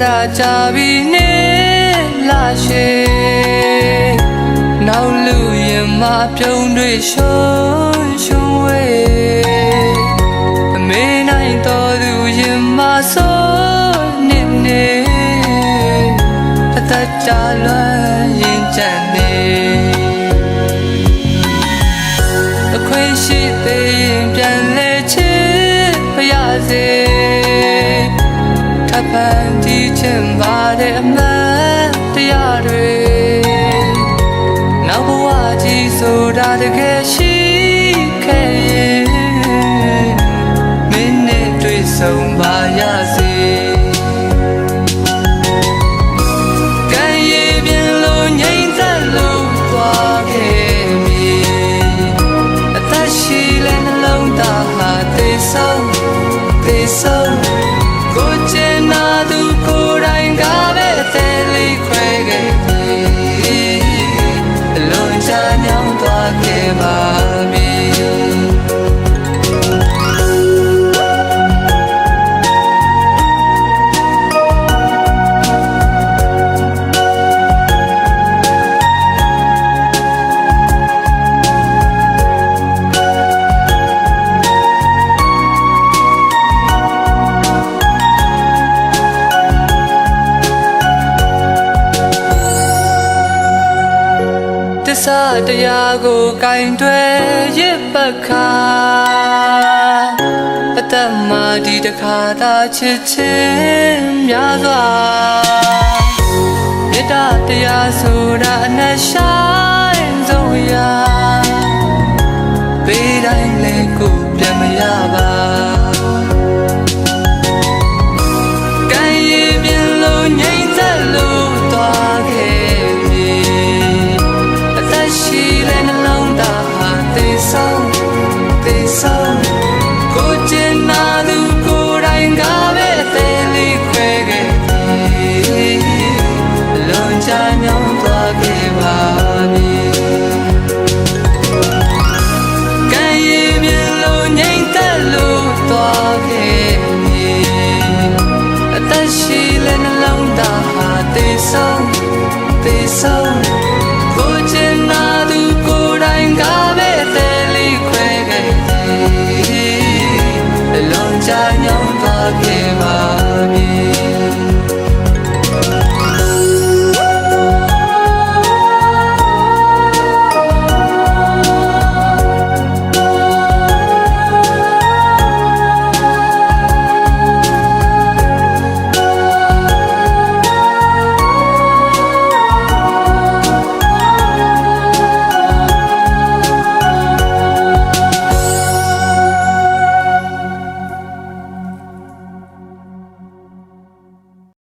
တာကြပြီနေလာရှိနောက်လူရင်မပြုံးတွေရှုံးရှုံးဝေးအမေနိုင်တော်သူရင်မဆိုးနေနေအသက်တာလွမ်းရင်ကြံနေအခွင့်ရှိသေးရင်ပြန်လဲချစ်ပါရစေထပ်ပန်တီးချင်ပါတဲ့အမှန်တရားတွေနောက်ဘဝကြီးဆိုတာတကယ်ရှိခဲ့ရင်မင်းနဲ့တွေ့ဆုံပါရစေကံရည်ပြင်းလို့ငြိမ်သက်လို့သွားခဲ့ပြီအသက်ရှိလဲနှလုံးသားဟာသေဆုံးသေဆုံးကိုကျင်နာသူကိုယ်တိုင်ကပဲအသေးလေးခွဲခဲ့ပြီအလွန်ချမ်းမြောင်းသွားခဲ့ပါပြီတရားကိုကင်တွယ်ရစ်ပတ်ခါအသက်မှာဒီတခါသာချစ်ချင်းများစွာမေတ္တာတရားဆိုတာအနက်ဆိုင်ဆုံးရာပေးတိုင်းလဲကိုပြန်မရပါကံရည်ပြင်းလို့ငြိမ်သက်လို့သွားခဲ့ရှိလဲနှလုံးသားဟာသေဆုံးသေဆုံးကိုကျင်နာသူကိုယ်တိုင်ကပဲအသေးလေးခွဲခဲ့ပြီလွန်ချမ်းမြောင်းသွားခဲ့ပါပြီကံရည်မြင်လို့ငြိမ်သက်လို့သွားခဲ့ပြီအသက်ရှိလဲနှလုံးသားဟာသေဆုံးသေဆုံးကိုကျင်နာသူကိုယ်တိုင်ကပဲအသေးလေးခွဲခဲ့ပြီအလွန်ချမ်းမြောင်းသွားခဲ့ပါပြီ